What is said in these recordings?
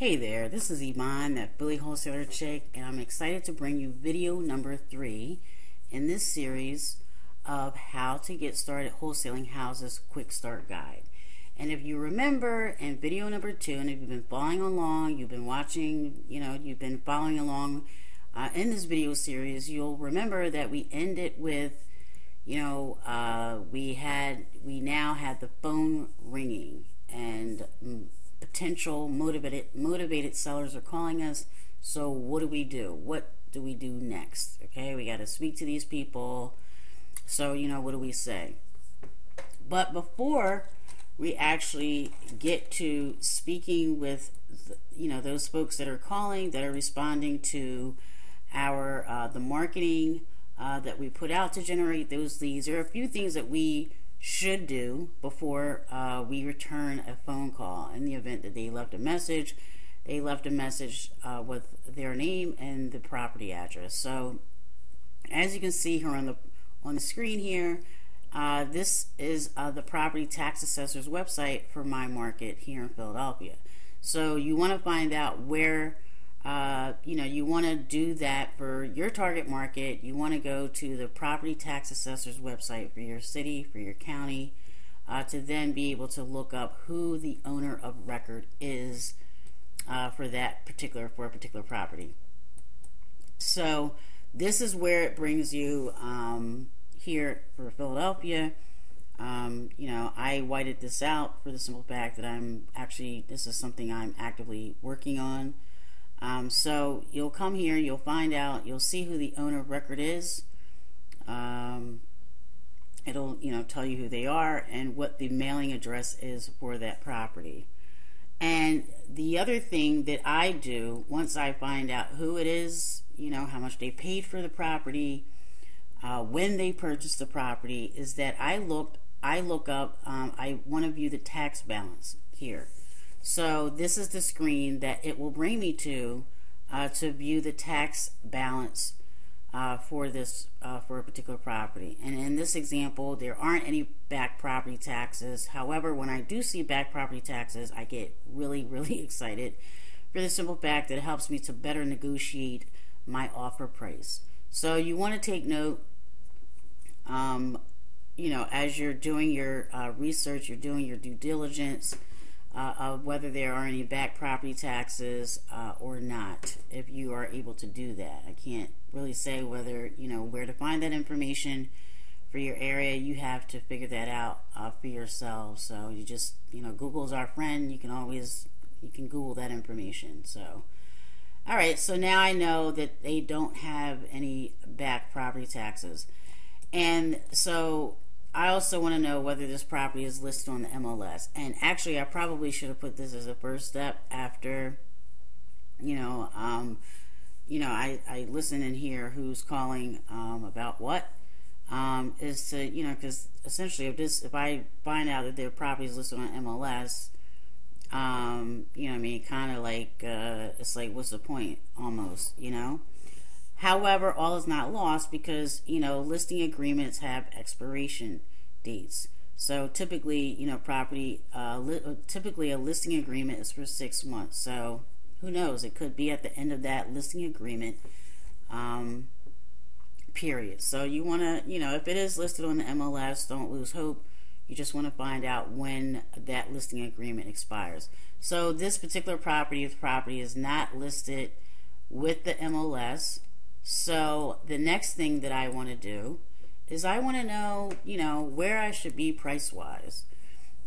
Hey there, this is Iman, that Philly wholesaler chick, and I'm excited to bring you video number 3 in this series of how to get started wholesaling houses quick start guide. And if you remember in video number 2, and if you've been following along, you've been watching, you've been following along in this video series, you'll remember that we ended with, we now had the phone ringing and potential motivated sellers are calling us. So what do we do? What do we do next? Okay, we got to speak to these people. So what do we say? But before we actually get to speaking with those folks that are calling, that are responding to our the marketing that we put out to generate those leads, there are a few things that we should do before we return a phone call. In the event that they left a message, with their name and the property address. So as you can see here on the screen here, this is the property tax assessor's website for my market here in Philadelphia. So you want to find out where you want to do that for your target market. You want to go to the property tax assessor's website for your city, for your county, to then be able to look up who the owner of record is for a particular property. So this is where it brings you here for Philadelphia. I whited this out for the simple fact that this is something I'm actively working on. So you'll come here, you'll find out, you'll see who the owner of record is. It'll tell you who they are and what the mailing address is for that property. And the other thing that I do once I find out who it is, how much they paid for the property, when they purchased the property, is that I look up, I want to view the tax balance here. So this is the screen that it will bring me to view the tax balance for a particular property. And in this example, there aren't any back property taxes. However, when I do see back property taxes, I get really, really excited for the simple fact that it helps me to better negotiate my offer price. So you want to take note, as you're doing your research, you're doing your due diligence, of whether there are any back property taxes or not, if you are able to do that. I can't really say whether, where to find that information for your area. You have to figure that out for yourself. So you just, Google's our friend. You can Google that information. So, all right, so now I know that they don't have any back property taxes. And so I also want to know whether this property is listed on the MLS. And actually, I probably should have put this as a first step after, I listen and hear who's calling about what. Is to, because essentially if I find out that their property is listed on MLS, kind of like, it's like, what's the point almost, However, all is not lost because, listing agreements have expiration dates. So typically, typically a listing agreement is for 6 months. So who knows? It could be at the end of that listing agreement period. So you want to, if it is listed on the MLS, don't lose hope. You just want to find out when that listing agreement expires. So this particular property is not listed with the MLS. So the next thing that I want to do is I want to know, where I should be price-wise.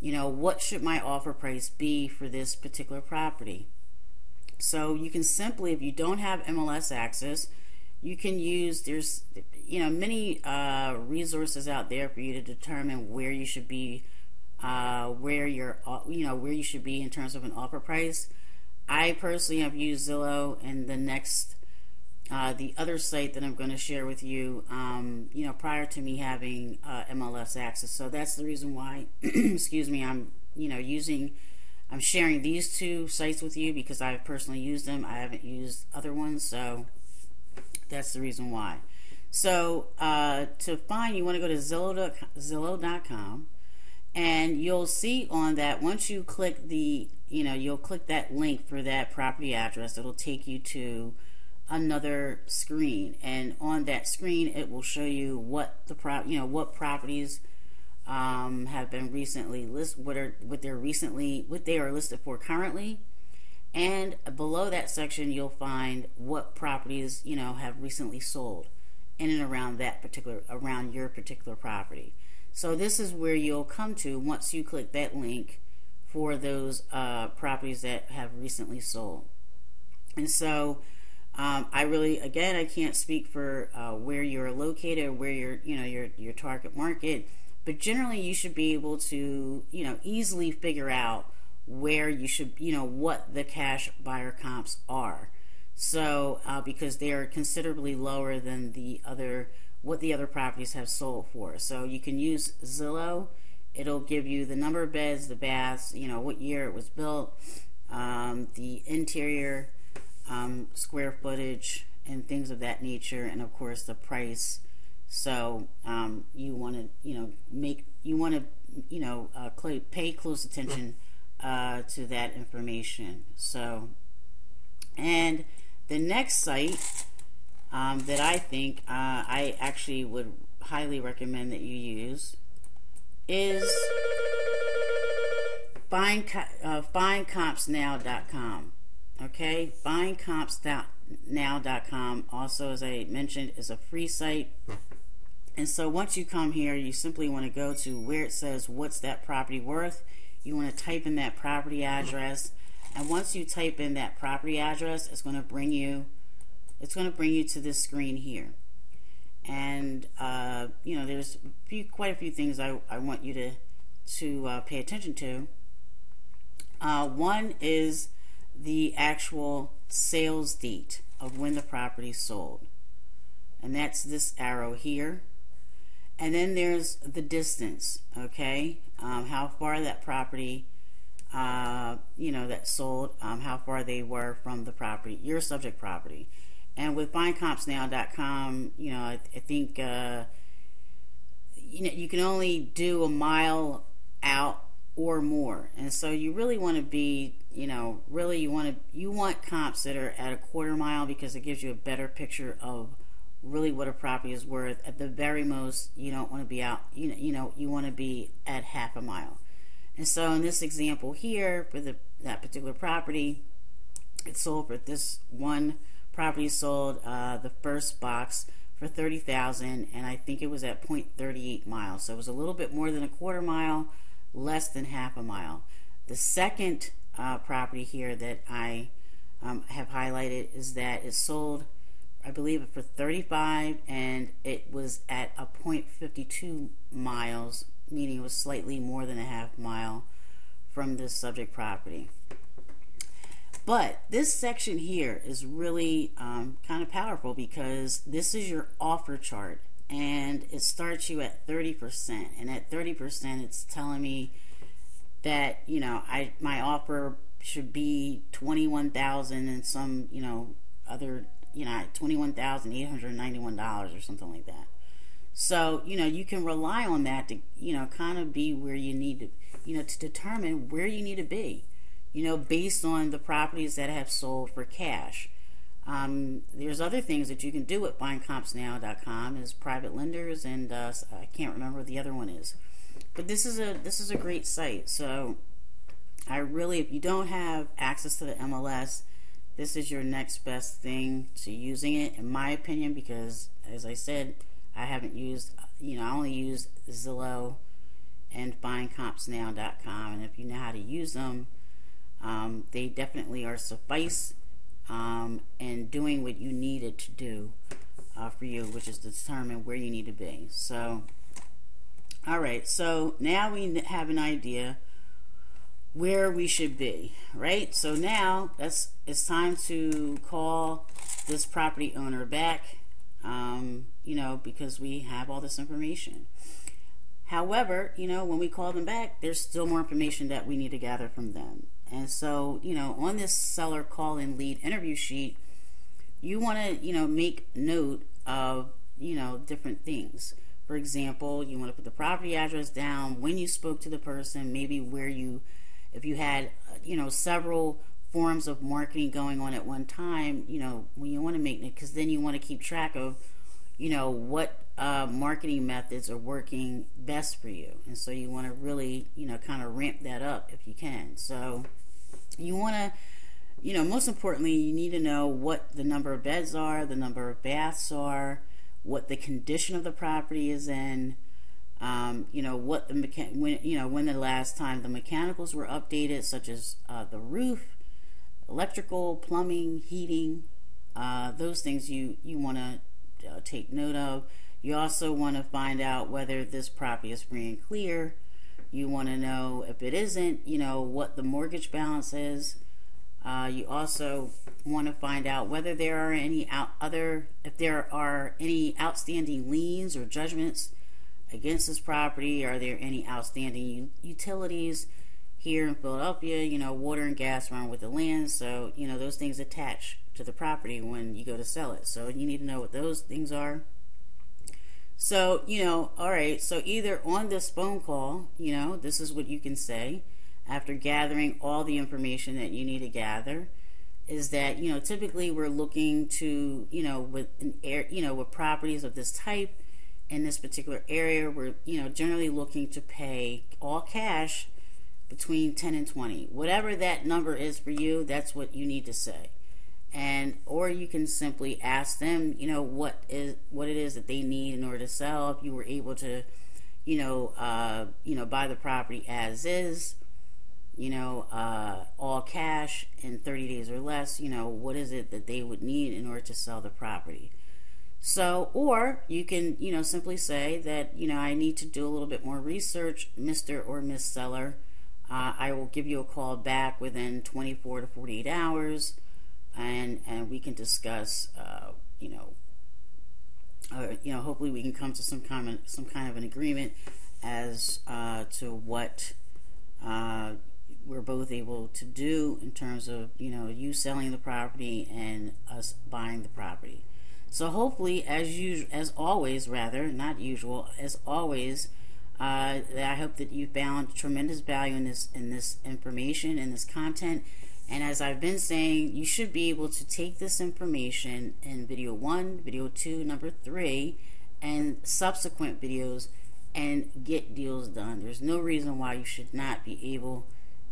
What should my offer price be for this particular property? So you can simply, if you don't have MLS access, you can use, there's, many resources out there for you to determine where you should be, where you should be in terms of an offer price. I personally have used Zillow, and the other site that I'm going to share with you, prior to me having MLS access. So that's the reason why, excuse me, I'm sharing these two sites with you, because I've personally used them. I haven't used other ones, so that's the reason why. So to find, you want to go to Zillow.com, and you'll see on that, once you click the you'll click that link for that property address. It'll take you to another screen, and on that screen it will show you what what properties have been recently listed, what they are listed for currently, and below that section you'll find what properties have recently sold in and around your particular property. So this is where you'll come to once you click that link for those properties that have recently sold. And so I can't speak for where you're located or where your target market, but generally you should be able to easily figure out where you should what the cash buyer comps are. So because they are considerably lower than what the other properties have sold for. So you can use Zillow. It'll give you the number of beds, the baths, what year it was built, the interior square footage, and things of that nature, and of course the price. So you want to pay close attention to that information. So, and the next site that I think I actually would highly recommend that you use is findcompsnow.com. Okay, findcompsnow.com also, as I mentioned, is a free site. And so once you come here, you simply want to go to where it says what's that property worth. You want to type in that property address, and once you type in that property address, it's going to bring you to this screen here. And there's quite a few things I want you to pay attention to. One is the actual sales date of when the property sold, and that's this arrow here. And then there's the distance, okay, how far that property that sold, how far they were from the property, your subject property. And with findcompsnow.com, I think you can only do a mile out or more, and so you really want to be, you want comps that are at a quarter mile, because it gives you a better picture of really what a property is worth. At the very most, you don't want to be out, you want to be at half a mile. And so in this example here, for that particular property, it sold for this one property sold the first box for $30,000, and I think it was at 0.38 miles. So it was a little bit more than a quarter mile, less than half a mile. The second property here that I have highlighted is that it sold, I believe, for $35,000, and it was at a 0.52 miles, meaning it was slightly more than a half mile from this subject property. But this section here is really kind of powerful, because this is your offer chart, and it starts you at 30%, and at 30% it's telling me that my offer should be $21,000 and some other $21,891 or something like that. So you can rely on that to kind of be where you need to to determine where you need to be, based on the properties that have sold for cash. There's other things that you can do at findcompsnow.com is private lenders, and I can't remember what the other one is. But this is a great site. So if you don't have access to the MLS, this is your next best thing to using it, in my opinion, because as I said, I haven't used, I only use Zillow and findcompsnow.com, and if you know how to use them, they definitely are suffice in doing what you need it to do for you, which is to determine where you need to be. So, all right, so now we have an idea where we should be, right? So now it's time to call this property owner back, because we have all this information. However, when we call them back, there's still more information that we need to gather from them. And so, on this seller call-in lead interview sheet, you want to, make note of, different things. For example, you want to put the property address down, when you spoke to the person, maybe where you if you had, several forms of marketing going on at one time, when you want to make it, because then you want to keep track of, what marketing methods are working best for you. And so you want to really, kind of ramp that up if you can. So you want to, most importantly, you need to know what the number of beds are, the number of baths are, what the condition of the property is in, what the when the last time the mechanicals were updated, such as the roof, electrical, plumbing, heating, those things you want to take note of. You also want to find out whether this property is free and clear. You want to know, if it isn't, what the mortgage balance is. You also want to find out whether there are any outstanding liens or judgments against this property. Are there any outstanding utilities here in Philadelphia? Water and gas run with the land, so those things attach to the property when you go to sell it. So you need to know what those things are. So all right. So either on this phone call, this is what you can say after gathering all the information that you need to gather, is that typically we're looking to with properties of this type in this particular area, we're generally looking to pay all cash between 10 and 20. Whatever that number is for you, that's what you need to say. And or you can simply ask them what it is that they need in order to sell. If you were able to buy the property as is, all cash in 30 days or less, what is it that they would need in order to sell the property. So, or you can, simply say that, I need to do a little bit more research, Mr. or Miss Seller. I will give you a call back within 24 to 48 hours, and we can discuss, hopefully we can come to some kind of an agreement as to what we're both able to do in terms of, you selling the property and us buying the property. So hopefully, as always, I hope that you found tremendous value in this information, in this content. And as I've been saying, you should be able to take this information in video 1, video 2, number 3, and subsequent videos and get deals done. There's no reason why you should not be able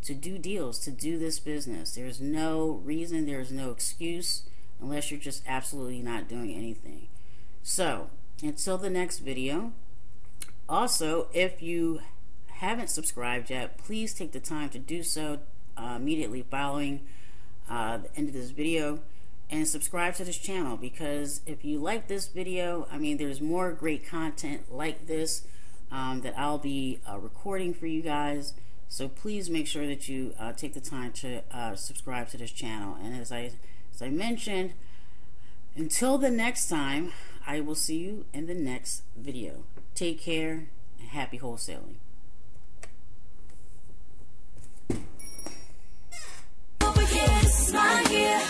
to do deals, to do this business. There's no reason, there's no excuse, unless you're just absolutely not doing anything. So, until the next video. Also, if you haven't subscribed yet, please take the time to do so immediately following the end of this video, and subscribe to this channel, because if you like this video, there's more great content like this that I'll be recording for you guys. So please make sure that you take the time to subscribe to this channel. And as I mentioned, until the next time, I will see you in the next video. Take care and happy wholesaling. Over here, this is my year.